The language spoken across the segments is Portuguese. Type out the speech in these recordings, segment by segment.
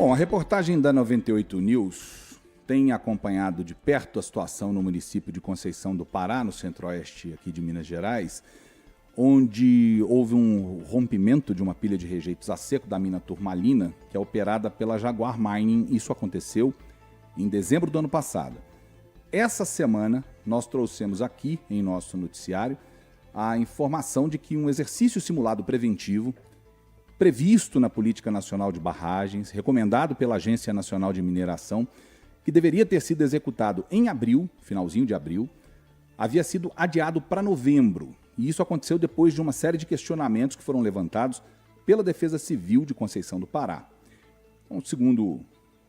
Bom, a reportagem da 98 News tem acompanhado de perto a situação no município de Conceição do Pará, no centro-oeste aqui de Minas Gerais, onde houve um rompimento de uma pilha de rejeitos a seco da mina Turmalina, que é operada pela Jaguar Mining. Isso aconteceu em dezembro do ano passado. Essa semana, nós trouxemos aqui, em nosso noticiário, a informação de que um exercício simulado preventivo, previsto na Política Nacional de Barragens, recomendado pela Agência Nacional de Mineração, que deveria ter sido executado em abril, finalzinho de abril, havia sido adiado para novembro. E isso aconteceu depois de uma série de questionamentos que foram levantados pela Defesa Civil de Conceição do Pará. Então, segundo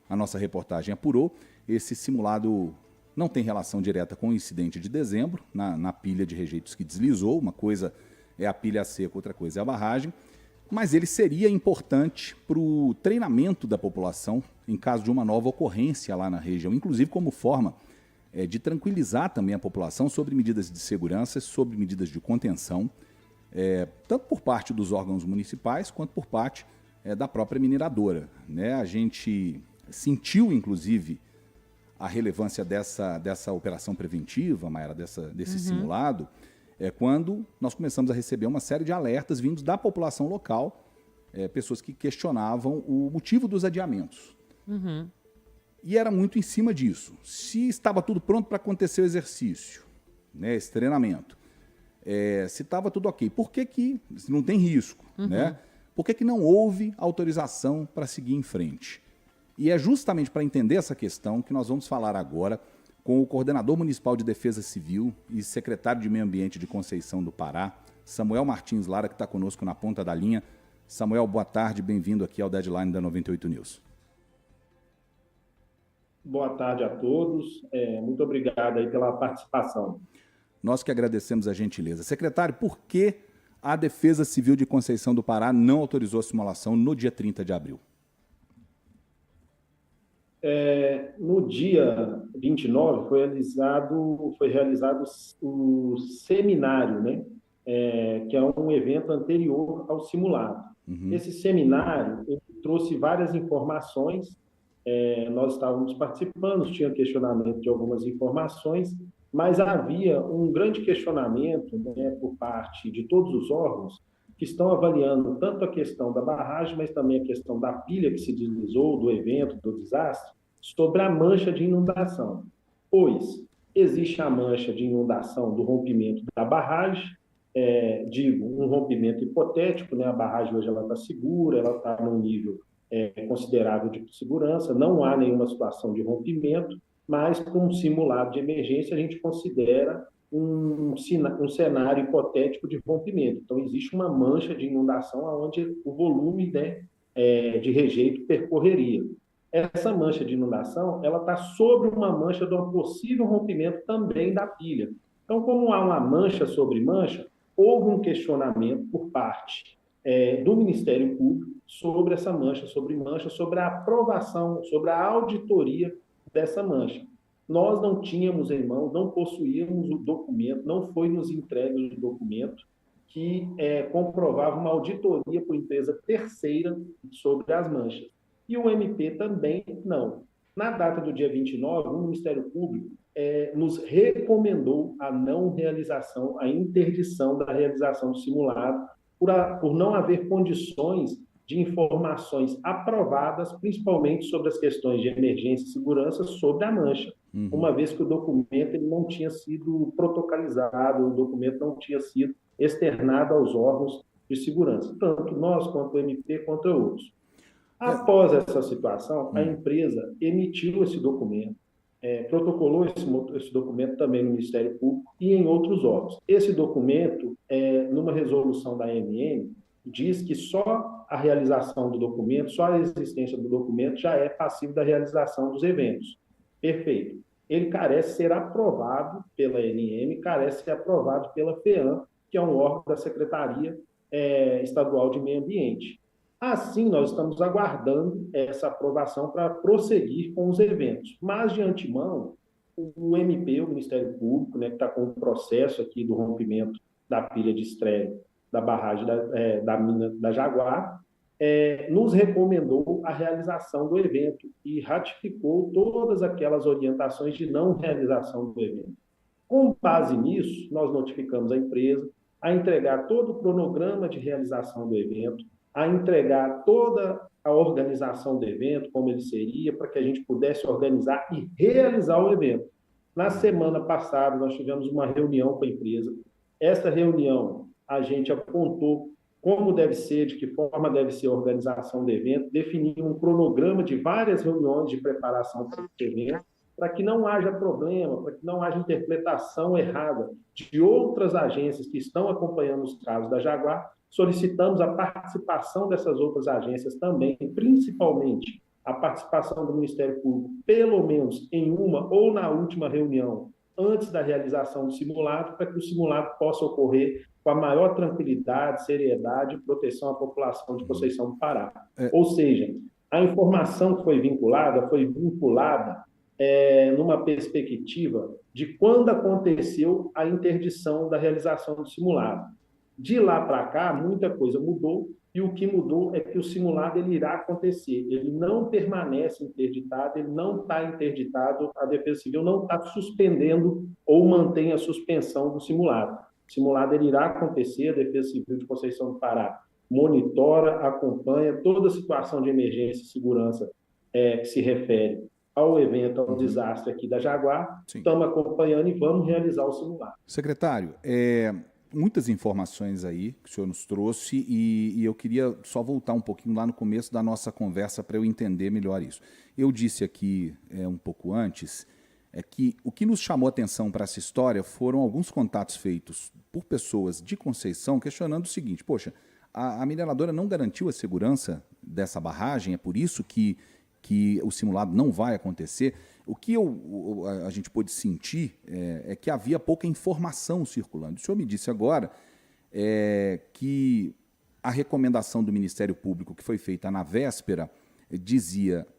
a nossa reportagem apurou, esse simulado não tem relação direta com o incidente de dezembro, na pilha de rejeitos que deslizou. Uma coisa é a pilha a seco, outra coisa é a barragem. Mas ele seria importante para o treinamento da população em caso de uma nova ocorrência lá na região, inclusive como forma de tranquilizar também a população sobre medidas de segurança, sobre medidas de contenção, tanto por parte dos órgãos municipais quanto por parte da própria mineradora, né? A gente sentiu, inclusive, a relevância dessa operação preventiva, Mayara, desse simulado, quando nós começamos a receber uma série de alertas vindos da população local, pessoas que questionavam o motivo dos adiamentos. E era muito em cima disso. Se estava tudo pronto para acontecer o exercício, né, esse treinamento, se estava tudo ok, por que não tem risco? Né? Por que não houve autorização para seguir em frente? E é justamente para entender essa questão que nós vamos falar agora com o coordenador municipal de Defesa Civil e secretário de Meio Ambiente de Conceição do Pará, Samuel Martins Lara, que está conosco na ponta da linha. Samuel, boa tarde, bem-vindo aqui ao Deadline da 98 News. Boa tarde a todos, muito obrigado aí pela participação. Nós que agradecemos a gentileza. Secretário, por que a Defesa Civil de Conceição do Pará não autorizou a simulação no dia 30 de abril? No dia 29 foi realizado o seminário, né? Que é um evento anterior ao simulado. Esse seminário ele trouxe várias informações, nós estávamos participando, tinha questionamento de algumas informações, mas havia um grande questionamento, né, por parte de todos os órgãos que estão avaliando tanto a questão da barragem, mas também a questão da pilha que se deslizou, do evento, do desastre, sobre a mancha de inundação. Pois existe a mancha de inundação do rompimento da barragem, um rompimento hipotético, né? A barragem hoje está segura, ela está num nível considerável de segurança, não há nenhuma situação de rompimento, mas com um simulado de emergência a gente considera um cenário hipotético de rompimento. Então, existe uma mancha de inundação onde o volume, né, de rejeito percorreria. Essa mancha de inundação ela está sobre uma mancha de um possível rompimento também da pilha. Então, como há uma mancha sobre mancha, houve um questionamento por parte do Ministério Público sobre essa mancha sobre mancha, sobre a aprovação, sobre a auditoria dessa mancha. Nós não tínhamos em mãos, não possuíamos o documento, não foi nos entregue o documento que comprovava uma auditoria por empresa terceira sobre as manchas. E o MP também não. Na data do dia 29, o Ministério Público nos recomendou a não realização, a interdição da realização do simulado, por não haver condições de informações aprovadas, principalmente sobre as questões de emergência e segurança sobre a mancha, uma vez que o documento ele não tinha sido protocolizado, o documento não tinha sido externado aos órgãos de segurança, tanto nós, quanto o MP, quanto outros. Após essa situação, a empresa emitiu esse documento, protocolou esse documento também no Ministério Público e em outros órgãos. Esse documento, numa resolução da ANM, diz que só a realização do documento, só a existência do documento já é passivo da realização dos eventos. Perfeito. Ele carece ser aprovado pela ANM, carece ser aprovado pela FEAM, que é um órgão da Secretaria Estadual de Meio Ambiente. Assim, nós estamos aguardando essa aprovação para prosseguir com os eventos. Mas, de antemão, o MP, o Ministério Público, né, que está com o processo aqui do rompimento da pilha de estreia da barragem da mina da Jaguar, nos recomendou a realização do evento e ratificou todas aquelas orientações de não realização do evento. Com base nisso, nós notificamos a empresa a entregar todo o cronograma de realização do evento, a entregar toda a organização do evento, como ele seria, para que a gente pudesse organizar e realizar o evento. Na semana passada, nós tivemos uma reunião com a empresa. Essa reunião, a gente apontou como deve ser, de que forma deve ser a organização do evento, definir um cronograma de várias reuniões de preparação para esse evento, para que não haja problema, para que não haja interpretação errada de outras agências que estão acompanhando os casos da Jaguar. Solicitamos a participação dessas outras agências também, principalmente a participação do Ministério Público, pelo menos em uma ou na última reunião, antes da realização do simulado, para que o simulado possa ocorrer com a maior tranquilidade, seriedade e proteção à população de Conceição do Pará. Ou seja, a informação que foi vinculada numa perspectiva de quando aconteceu a interdição da realização do simulado. De lá para cá, muita coisa mudou, e o que mudou é que o simulado ele irá acontecer. Ele não permanece interditado, ele não está interditado, a Defesa Civil não está suspendendo ou mantém a suspensão do simulado. O simulado ele irá acontecer, a Defesa Civil de Conceição do Pará monitora, acompanha toda a situação de emergência e segurança que se refere ao evento, ao desastre aqui da Jaguar. Sim. Estamos acompanhando e vamos realizar o simulado. Secretário, muitas informações aí que o senhor nos trouxe e eu queria só voltar um pouquinho lá no começo da nossa conversa para eu entender melhor isso. Eu disse aqui um pouco antes que o que nos chamou a atenção para essa história foram alguns contatos feitos por pessoas de Conceição questionando o seguinte: poxa, a mineradora não garantiu a segurança dessa barragem, é por isso que o simulado não vai acontecer. O que a gente pôde sentir é que havia pouca informação circulando. O senhor me disse agora que a recomendação do Ministério Público, que foi feita na véspera,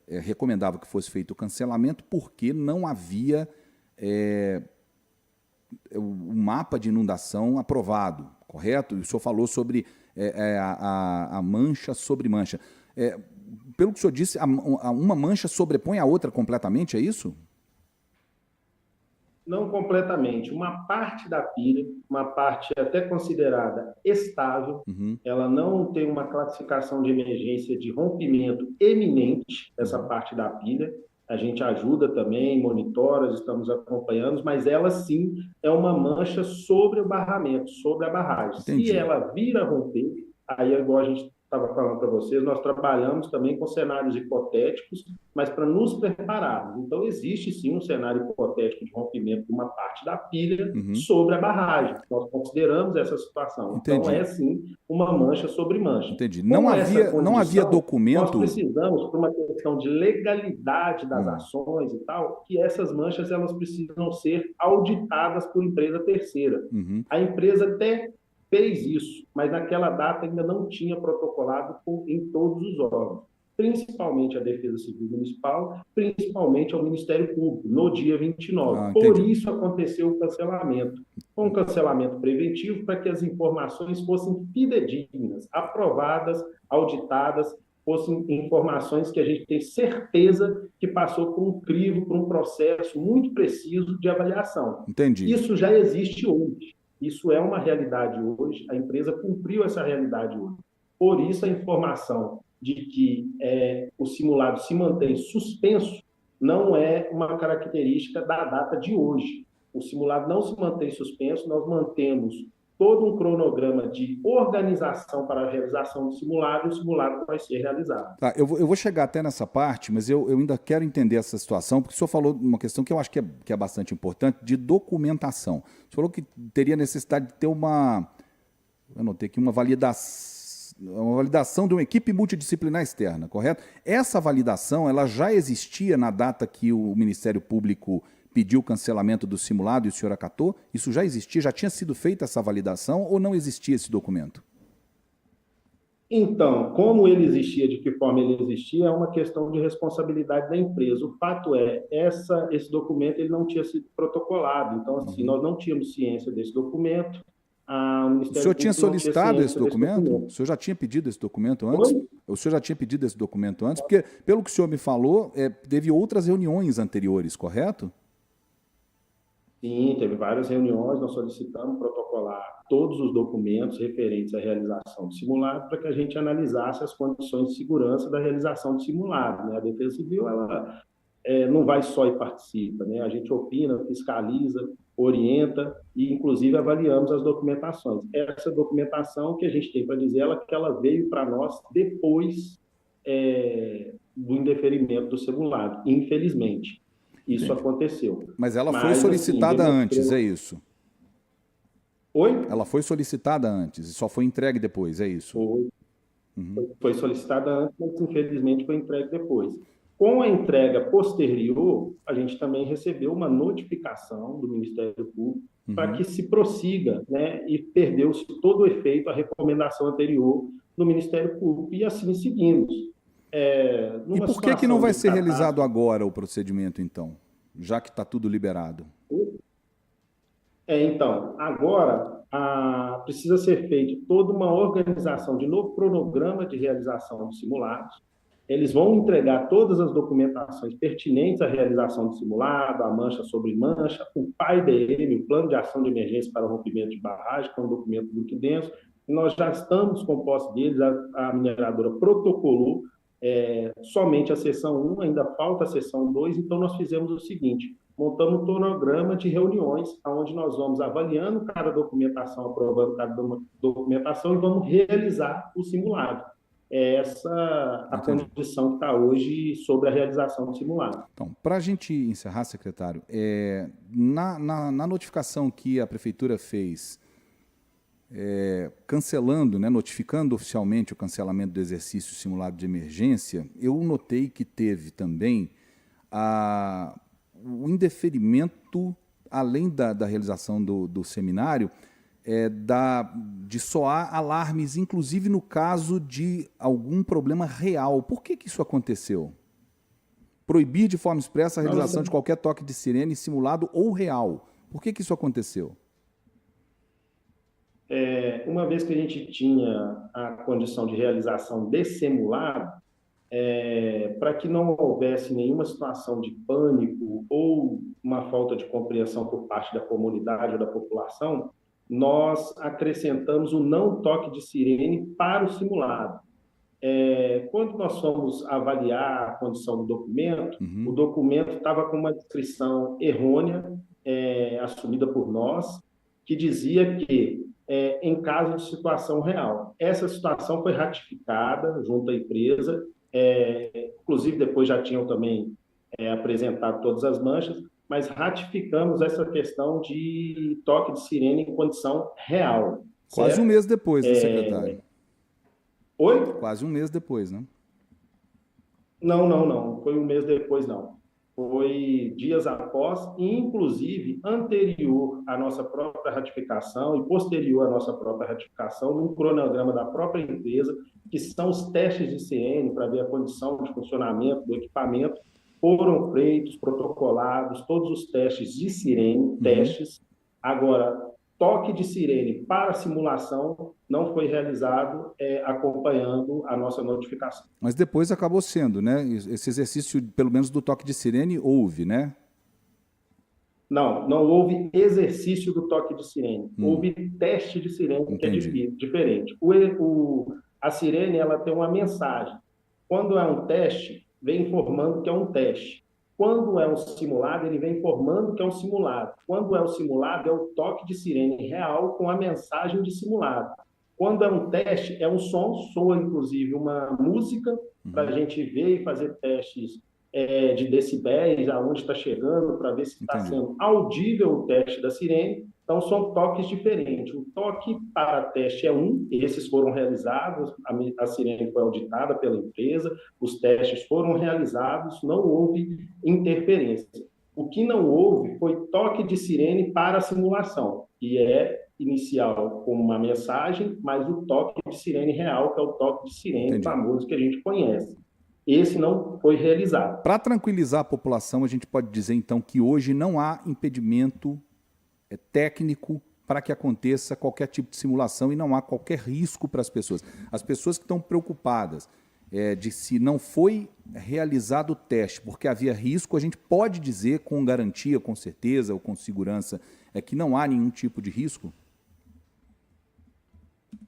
recomendava que fosse feito o cancelamento porque não havia o mapa de inundação aprovado, correto? E o senhor falou sobre a mancha sobre mancha. Pelo que o senhor disse, uma mancha sobrepõe a outra completamente, é isso? Não completamente. Uma parte da pilha, uma parte até considerada estável, ela não tem uma classificação de emergência de rompimento eminente, essa parte da pilha. A gente ajuda também, monitora, estamos acompanhando, mas ela sim é uma mancha sobre o barramento, sobre a barragem. Entendi. Se ela vir a romper, aí igual a gente estava falando para vocês, nós trabalhamos também com cenários hipotéticos, mas para nos prepararmos. Então, existe sim um cenário hipotético de rompimento de uma parte da pilha sobre a barragem. Nós consideramos essa situação. Entendi. Então, é sim uma mancha sobre mancha. Entendi. Não havia documento... Nós precisamos, por uma questão de legalidade das ações e tal, que essas manchas elas precisam ser auditadas por empresa terceira. A empresa até fez isso, mas naquela data ainda não tinha protocolado em todos os órgãos, principalmente a Defesa Civil Municipal, principalmente ao Ministério Público, no dia 29. Por isso aconteceu o cancelamento. Um cancelamento preventivo para que as informações fossem fidedignas, aprovadas, auditadas, fossem informações que a gente tem certeza que passou por um crivo, por um processo muito preciso de avaliação. Entendi. Isso já existe hoje. Isso é uma realidade hoje, a empresa cumpriu essa realidade hoje. Por isso, a informação de que o simulado se mantém suspenso não é uma característica da data de hoje. O simulado não se mantém suspenso, nós mantemos todo um cronograma de organização para a realização do simulado, e o simulado vai ser realizado. Tá, eu vou chegar até nessa parte, mas eu ainda quero entender essa situação, porque o senhor falou uma questão que eu acho que é bastante importante, de documentação. O senhor falou que teria necessidade de ter eu anotei aqui, uma validação de uma equipe multidisciplinar externa, correto? Essa validação ela já existia na data que o Ministério Público pediu o cancelamento do simulado e o senhor acatou? Isso já existia? Já tinha sido feita essa validação ou não existia esse documento? Então, como ele existia, de que forma ele existia, é uma questão de responsabilidade da empresa. O fato é, esse documento ele não tinha sido protocolado. Então, assim, nós não tínhamos ciência desse documento. o O Ministério senhor tinha Público não tinha solicitado esse ciência desse documento? O documento. senhor já tinha pedido esse documento antes? Oi? O senhor já tinha pedido esse documento antes? Porque, pelo que o senhor me falou, teve outras reuniões anteriores, correto? Sim, teve várias reuniões, nós solicitamos protocolar todos os documentos referentes à realização do simulado para que a gente analisasse as condições de segurança da realização do simulado, né? A Defesa Civil, ela não vai só e participa, né? A gente opina, fiscaliza, orienta e, inclusive, avaliamos as documentações. Essa documentação que a gente tem para dizer ela que ela veio para nós depois do indeferimento do simulado, infelizmente. Isso Entendi. aconteceu. Mas ela foi Mas, assim, solicitada antes, é isso? Oi? Ela foi solicitada antes e só foi entregue depois, é isso? Foi. Foi solicitada antes, mas infelizmente foi entregue depois. Com a entrega posterior, a gente também recebeu uma notificação do Ministério Público para que se prossiga, né, e perdeu-se todo o efeito, a recomendação anterior do Ministério Público. E assim seguimos. E Numa por que não situação vai de ser realizado catástrofe, agora o procedimento, então? Já que está tudo liberado. então, agora precisa ser feita toda uma organização de novo cronograma de realização dos simulados. Eles vão entregar todas as documentações pertinentes à realização do simulado, a mancha sobre mancha, o PAI-DM, o Plano de Ação de Emergência para o Rompimento de Barragem, que é um documento muito denso, e nós já estamos com posse deles, a mineradora protocolou somente a seção 1, ainda falta a seção 2, então nós fizemos o seguinte, montamos um cronograma de reuniões, onde nós vamos avaliando cada documentação, aprovando cada documentação e vamos realizar o simulado. Essa a condição que está hoje sobre a realização do simulado. Então, para a gente encerrar, secretário, na notificação que a Prefeitura fez, cancelando, né, notificando oficialmente o cancelamento do exercício simulado de emergência, eu notei que teve também o indeferimento, além da realização do seminário, de soar alarmes, inclusive no caso de algum problema real. Por que isso aconteceu? Proibir de forma expressa a realização de qualquer toque de sirene simulado ou real. Por que isso aconteceu? Uma vez que a gente tinha a condição de realização de simulado, para que não houvesse nenhuma situação de pânico ou uma falta de compreensão por parte da comunidade ou da população, nós acrescentamos o não toque de sirene para o simulado. Quando nós fomos avaliar a condição do documento, o documento estava com uma descrição errônea, assumida por nós, que dizia que, em caso de situação real, essa situação foi ratificada junto à empresa, inclusive depois já tinham também apresentado todas as manchas, mas ratificamos essa questão de toque de sirene em condição real. Quase certo? um mês depois, né, secretário? Oi? Quase um mês depois, né? Não. Foi um mês depois, não. Foi dias após, e inclusive anterior à nossa própria ratificação e posterior à nossa própria ratificação, num cronograma da própria empresa, que são os testes de CN para ver a condição de funcionamento do equipamento, foram feitos, protocolados, todos os testes de sirene, testes. Agora, toque de sirene para simulação não foi realizado acompanhando a nossa notificação. Mas depois acabou sendo, né? Esse exercício, pelo menos do toque de sirene, houve, né? Não houve exercício do toque de sirene. Houve teste de sirene, Entendi. que é diferente. A sirene ela tem uma mensagem. Quando é um teste, vem informando que é um teste. Quando é um simulado, ele vem informando que é um simulado. Quando é um simulado, é o toque de sirene real com a mensagem de simulado. Quando é um teste, é um som, soa inclusive uma música para a gente ver e fazer testes de decibéis, aonde está chegando, para ver se está sendo audível o teste da sirene. Então, são toques diferentes. O toque para teste é esses foram realizados, a sirene foi auditada pela empresa, os testes foram realizados, não houve interferência. O que não houve foi toque de sirene para a simulação, que é inicial com uma mensagem, mas o toque de sirene real, que é o toque de sirene famoso que a gente conhece. Esse não foi realizado. Para tranquilizar a população, a gente pode dizer, então, que hoje não há impedimento técnico para que aconteça qualquer tipo de simulação e não há qualquer risco para as pessoas. As pessoas que estão preocupadas de se não foi realizado o teste porque havia risco, a gente pode dizer com garantia, com certeza ou com segurança que não há nenhum tipo de risco?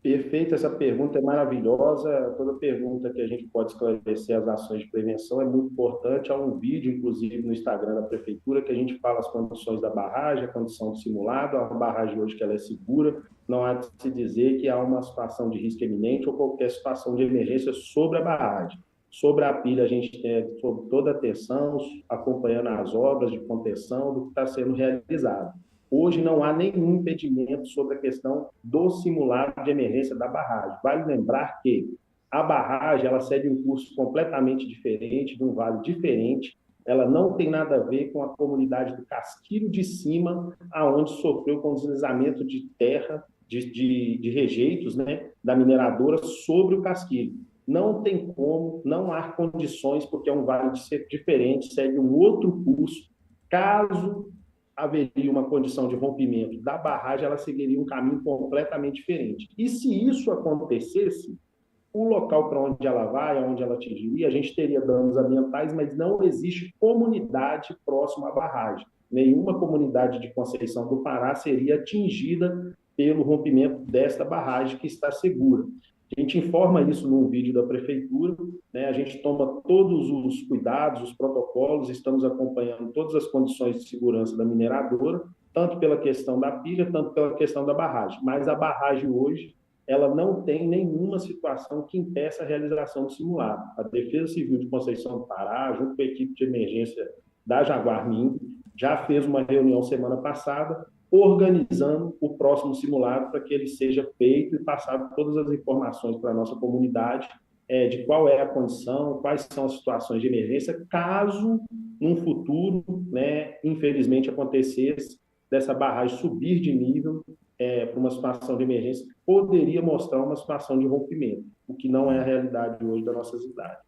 Perfeito, essa pergunta é maravilhosa. Toda pergunta que a gente pode esclarecer as ações de prevenção é muito importante. Há um vídeo, inclusive, no Instagram da Prefeitura, que a gente fala as condições da barragem, a condição do simulado. A barragem hoje que ela é segura, não há de se dizer que há uma situação de risco iminente ou qualquer situação de emergência sobre a barragem. Sobre a pilha, a gente tem sob toda a atenção, acompanhando as obras de contenção do que está sendo realizado. Hoje não há nenhum impedimento sobre a questão do simulado de emergência da barragem. Vale lembrar que a barragem ela segue um curso completamente diferente, de um vale diferente. Ela não tem nada a ver com a comunidade do Casquilho de Cima, aonde sofreu com deslizamento de terra, de rejeitos, né, da mineradora sobre o Casquilho. Não tem como, não há condições, porque é um vale diferente, segue um outro curso. Caso haveria uma condição de rompimento da barragem, ela seguiria um caminho completamente diferente. E se isso acontecesse, o local para onde ela vai, onde ela atingiria, a gente teria danos ambientais, mas não existe comunidade próxima à barragem. Nenhuma comunidade de Conceição do Pará seria atingida pelo rompimento desta barragem que está segura. A gente informa isso num vídeo da Prefeitura, né? A gente toma todos os cuidados, os protocolos, estamos acompanhando todas as condições de segurança da mineradora, tanto pela questão da pilha, tanto pela questão da barragem. Mas a barragem hoje, ela não tem nenhuma situação que impeça a realização do simulado. A Defesa Civil de Conceição do Pará, junto com a equipe de emergência da Jaguar Mingue, já fez uma reunião semana passada, organizando o próximo simulado para que ele seja feito e passado todas as informações para a nossa comunidade de qual é a condição, quais são as situações de emergência, caso num futuro, né, infelizmente acontecesse dessa barragem subir de nível para uma situação de emergência que poderia mostrar uma situação de rompimento, o que não é a realidade hoje da nossa cidade.